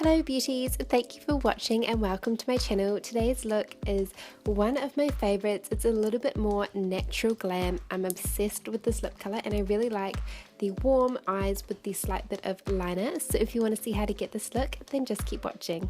Hello beauties, thank you for watching and welcome to my channel. Today's look is one of my favorites. It's a little bit more natural glam. I'm obsessed with this lip color and I really like the warm eyes with the slight bit of liner. So if you want to see how to get this look, then just keep watching.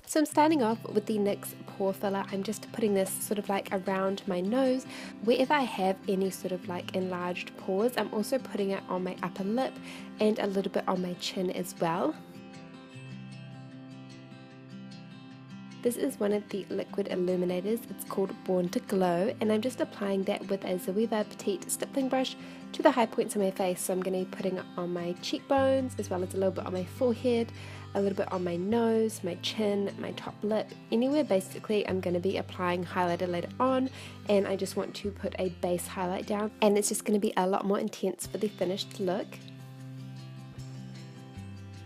So I'm starting off with the NYX Pore Filler. I'm just putting this sort of like around my nose, wherever I have any sort of like enlarged pores. I'm also putting it on my upper lip and a little bit on my chin as well. This is one of the liquid illuminators. It's called Born to Glow, and I'm just applying that with a Zoeva Petite stippling brush to the high points of my face. So I'm going to be putting it on my cheekbones, as well as a little bit on my forehead, a little bit on my nose, my chin, my top lip, anywhere basically. I'm going to be applying highlighter later on, and I just want to put a base highlight down, and it's just going to be a lot more intense for the finished look.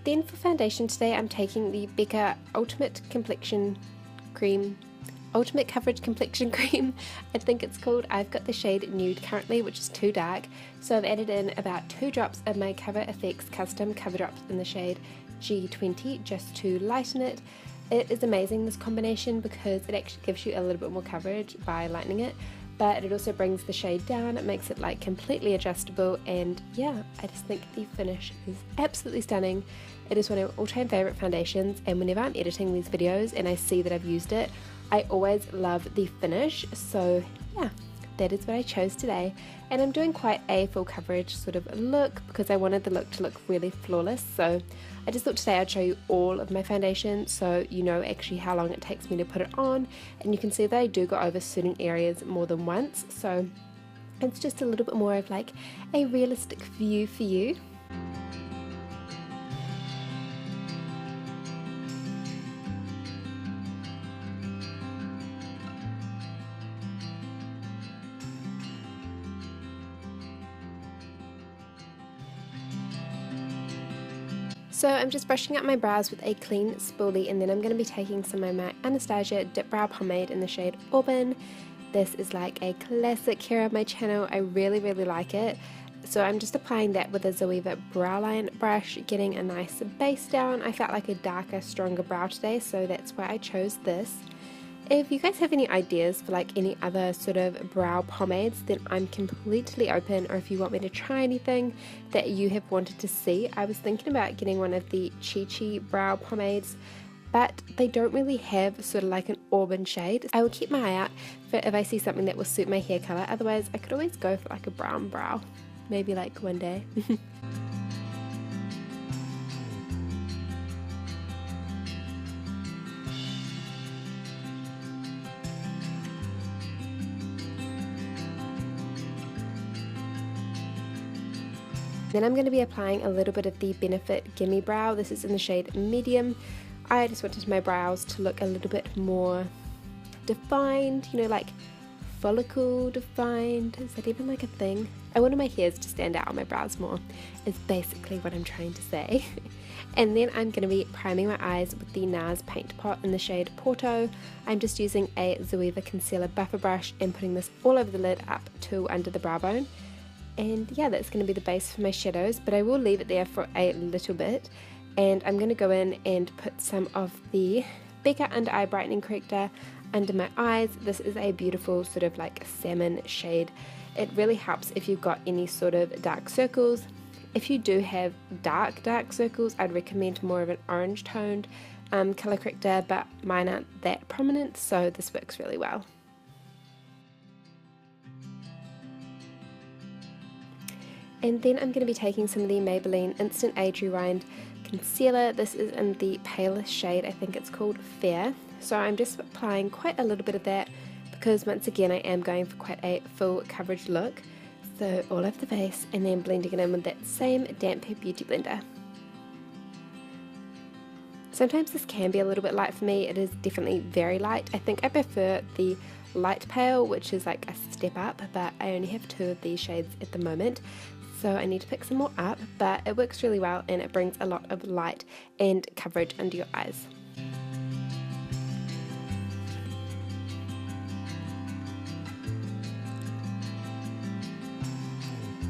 Then for foundation today, I'm taking the Becca Ultimate Complexion Cream, Ultimate Coverage Complexion Cream, I think it's called. I've got the shade Nude currently, which is too dark, so I've added in about 2 drops of my Cover FX Custom Cover Drops in the shade G20 just to lighten it. It is amazing, this combination, because it actually gives you a little bit more coverage by lightening it, but it also brings the shade down. It makes it like completely adjustable, and yeah, I just think the finish is absolutely stunning. It is one of my all-time favorite foundations, and whenever I'm editing these videos and I see that I've used it, I always love the finish. So yeah, that is what I chose today, and I'm doing quite a full coverage sort of look because I wanted the look to look really flawless. So I just thought today I'd show you all of my foundation so you know actually how long it takes me to put it on, and you can see that I do go over certain areas more than once, so it's just a little bit more of like a realistic view for you. So I'm just brushing up my brows with a clean spoolie, and then I'm going to be taking some of my Anastasia Dipbrow Pomade in the shade Auburn. This is like a classic here on my channel. I really like it. So I'm just applying that with a Zoeva brow line brush, getting a nice base down. I felt like a darker, stronger brow today, so that's why I chose this. If you guys have any ideas for like any other sort of brow pomades, then I'm completely open, or if you want me to try anything that you have wanted to see. I was thinking about getting one of the Chi Chi brow pomades, but they don't really have sort of like an auburn shade. I will keep my eye out for if I see something that will suit my hair color. Otherwise, I could always go for like a brown brow, maybe like one day. Then I'm going to be applying a little bit of the Benefit Gimme Brow. This is in the shade Medium. I just wanted my brows to look a little bit more defined, you know, like follicle defined. Is that even like a thing? I wanted my hairs to stand out on my brows more, is basically what I'm trying to say. And then I'm going to be priming my eyes with the NARS Paint Pot in the shade Porto. I'm just using a Zoeva Concealer Buffer Brush and putting this all over the lid up to under the brow bone. And yeah, that's going to be the base for my shadows, but I will leave it there for a little bit. And I'm going to go in and put some of the Becca Under Eye Brightening Corrector under my eyes. This is a beautiful sort of like salmon shade. It really helps if you've got any sort of dark circles. If you do have dark circles, I'd recommend more of an orange toned color corrector, but mine aren't that prominent, so this works really well. And then I'm going to be taking some of the Maybelline Instant Age Rewind Concealer. This is in the palest shade, I think it's called Fair. So I'm just applying quite a little bit of that because once again I am going for quite a full coverage look. So all over the face, and then blending it in with that same damp beauty blender. Sometimes this can be a little bit light for me. It is definitely very light. I think I prefer the light pale, which is like a step up, but I only have 2 of these shades at the moment. So I need to pick some more up, but it works really well and it brings a lot of light and coverage under your eyes.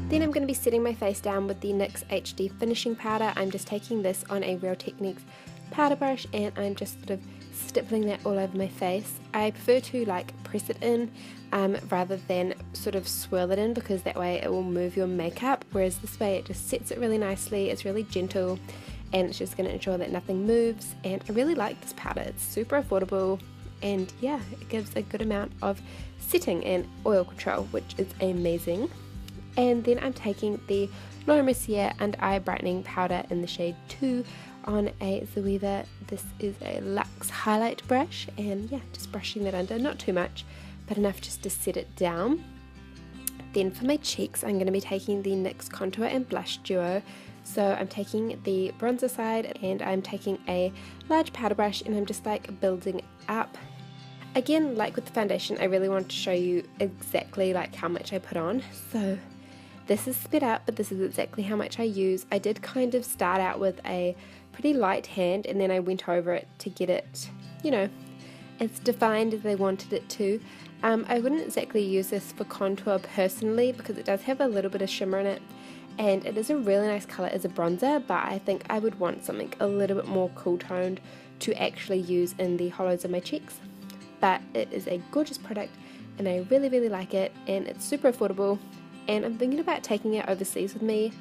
Then I'm going to be setting my face down with the NYX HD Finishing Powder. I'm just taking this on a Real Techniques powder brush and I'm just sort of stippling that all over my face. I prefer to like press it in rather than sort of swirl it in, because that way it will move your makeup, whereas this way it just sets it really nicely. It's really gentle and it's just going to ensure that nothing moves, and I really like this powder. It's super affordable and yeah, it gives a good amount of setting and oil control, which is amazing. And then I'm taking the Mercier Under Eye Brightening Powder in the shade 2 on a Zoeva. This is a Luxe highlight brush, and yeah, just brushing that under, not too much, but enough just to set it down. Then for my cheeks, I'm going to be taking the NYX Contour and Blush Duo. So I'm taking the bronzer side and I'm taking a large powder brush and I'm just like building up. Again, like with the foundation, I really want to show you exactly like how much I put on. So this is sped up, but this is exactly how much I use. I did kind of start out with a pretty light hand and then I went over it to get it, you know, as defined as I wanted it to. I wouldn't exactly use this for contour personally because it does have a little bit of shimmer in it, and it is a really nice colour as a bronzer, but I think I would want something a little bit more cool toned to actually use in the hollows of my cheeks. But it is a gorgeous product and I really like it, and it's super affordable, and I'm thinking about taking it overseas with me.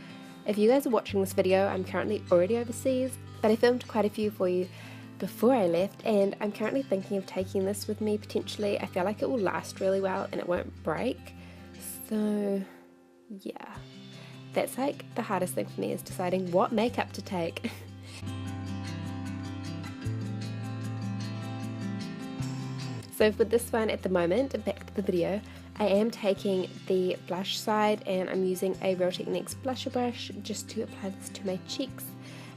If you guys are watching this video, I'm currently already overseas, but I filmed quite a few for you before I left, and I'm currently thinking of taking this with me potentially. I feel like it will last really well and it won't break. So yeah, that's like the hardest thing for me, is deciding what makeup to take. So for this one at the moment, back to the video, I am taking the blush side and I'm using a Real Techniques blusher brush just to apply this to my cheeks.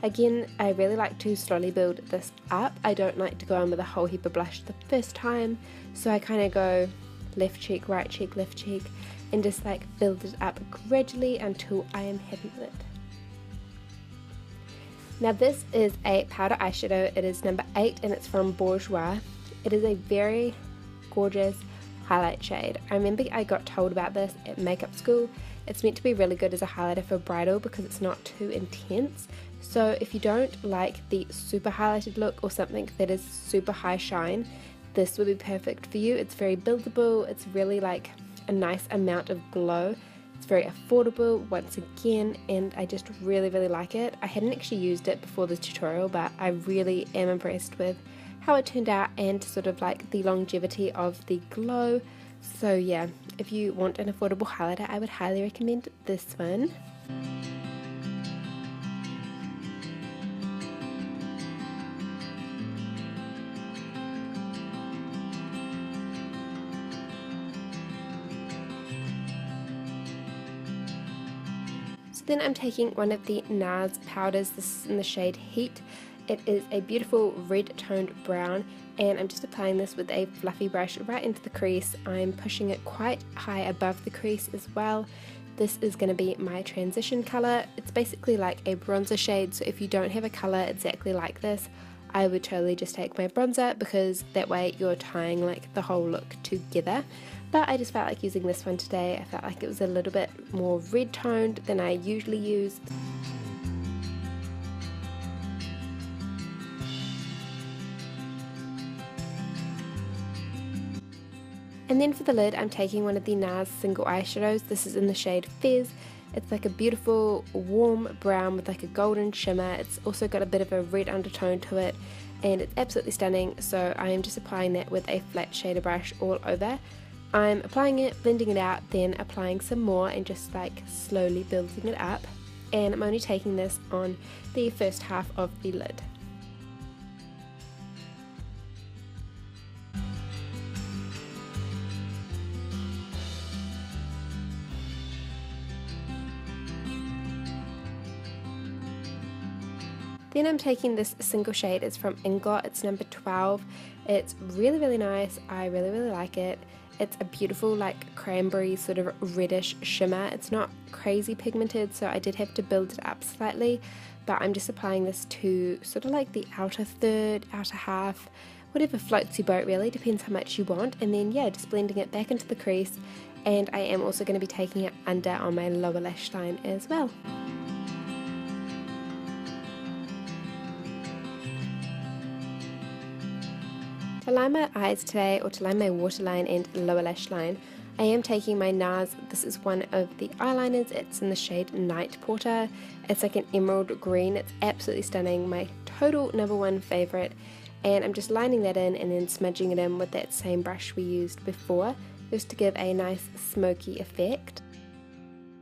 Again, I really like to slowly build this up. I don't like to go on with a whole heap of blush the first time, so I kind of go left cheek, left cheek, and just like build it up gradually until I am happy with it. Now this is a powder eyeshadow. It is number 8 and it's from Bourjois. It is a very gorgeous highlight shade. I remember I got told about this at makeup school. It's meant to be really good as a highlighter for bridal because it's not too intense. So if you don't like the super highlighted look or something that is super high shine, this would be perfect for you. It's very buildable, it's really like a nice amount of glow. It's very affordable once again, and I just really like it. I hadn't actually used it before the tutorial, but I really am impressed with how it turned out and sort of like the longevity of the glow. So yeah, if you want an affordable highlighter, I would highly recommend this one. So then I'm taking one of the NARS powders. This is in the shade Heat. It is a beautiful red toned brown, and I'm just applying this with a fluffy brush right into the crease. I'm pushing it quite high above the crease as well. This is going to be my transition colour. It's basically like a bronzer shade, so if you don't have a colour exactly like this, I would totally just take my bronzer, because that way you're tying like the whole look together. But I just felt like using this one today. I felt like it was a little bit more red toned than I usually use. And then for the lid, I'm taking one of the NARS single eyeshadows. This is in the shade Fizz. It's like a beautiful warm brown with like a golden shimmer. It's also got a bit of a red undertone to it, and it's absolutely stunning. So I am just applying that with a flat shader brush all over. I'm applying it, blending it out, then applying some more and just like slowly building it up. And I'm only taking this on the first half of the lid. Then I'm taking this single shade. It's from Inglot. It's number 12. It's really nice. I really like it. It's a beautiful like cranberry sort of reddish shimmer. It's not crazy pigmented, so I did have to build it up slightly, but I'm just applying this to sort of like the outer third, outer half, whatever floats your boat really, depends how much you want. And then yeah, just blending it back into the crease, and I am also going to be taking it under on my lower lash line as well. To line my eyes today, or to line my waterline and lower lash line, I am taking my NARS, this is one of the eyeliners, it's in the shade Night Porter. It's like an emerald green, it's absolutely stunning, my total #1 favourite. And I'm just lining that in and then smudging it in with that same brush we used before, just to give a nice smoky effect.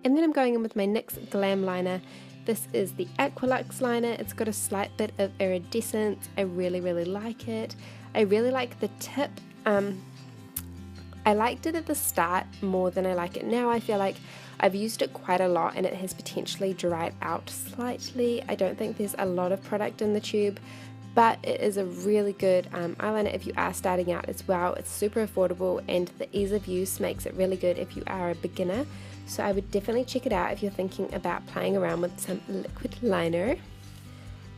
And then I'm going in with my NYX Glam liner. This is the Aqua Luxe liner. It's got a slight bit of iridescence. I really like it. I really like the tip. I liked it at the start more than I like it now. I feel like I've used it quite a lot and it has potentially dried out slightly. I don't think there's a lot of product in the tube, but it is a really good eyeliner if you are starting out as well. It's super affordable and the ease of use makes it really good if you are a beginner. So I would definitely check it out if you're thinking about playing around with some liquid liner.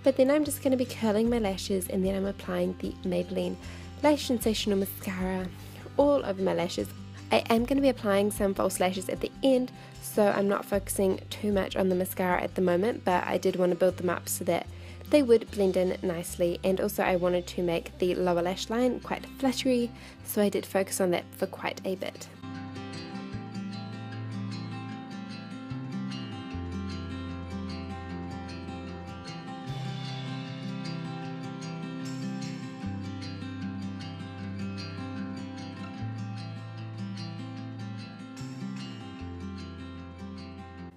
But then I'm just going to be curling my lashes and then I'm applying the Maybelline Lash Sensational Mascara all over my lashes. I am going to be applying some false lashes at the end, so I'm not focusing too much on the mascara at the moment, but I did want to build them up so that they would blend in nicely, and also I wanted to make the lower lash line quite fluttery, so I did focus on that for quite a bit.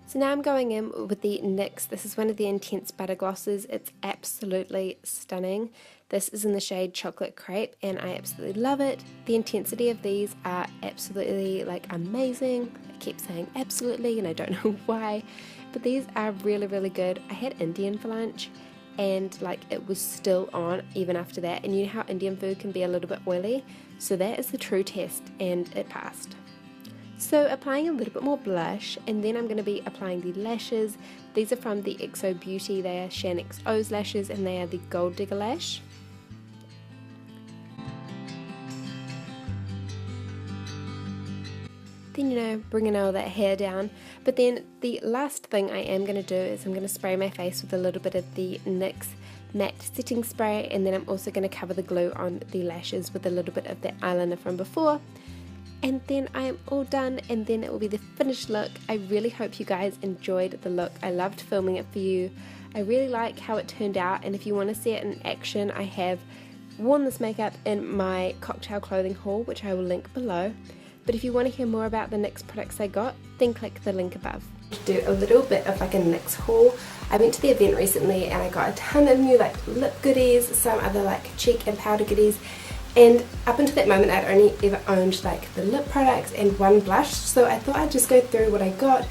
So now I'm going in with the NYX, this is one of the Intense Butter Glosses, it's absolutely stunning. This is in the shade Chocolate Crepe and I absolutely love it. The intensity of these are absolutely amazing. I keep saying absolutely and I don't know why, but these are really good. I had Indian for lunch and it was still on even after that, and you know how Indian food can be a little bit oily, so that is the true test and it passed. So applying a little bit more blush, and then I'm going to be applying the lashes. These are from the XO Beauty, they are Shan XO's lashes and they are the Gold Digger Lash. Then bringing all that hair down. But then the last thing I am going to do is I'm going to spray my face with a little bit of the NYX matte setting spray, and then I'm also going to cover the glue on the lashes with a little bit of that eyeliner from before. And then I am all done, and then it will be the finished look. I really hope you guys enjoyed the look. I loved filming it for you. I really like how it turned out, and if you want to see it in action, I have worn this makeup in my cocktail clothing haul, which I will link below. But if you want to hear more about the NYX products I got, then click the link above. Do a little bit of a NYX haul. I went to the event recently and I got a ton of new lip goodies, some other cheek and powder goodies. And up until that moment I'd only ever owned the lip products and one blush, so I thought I'd just go through what I got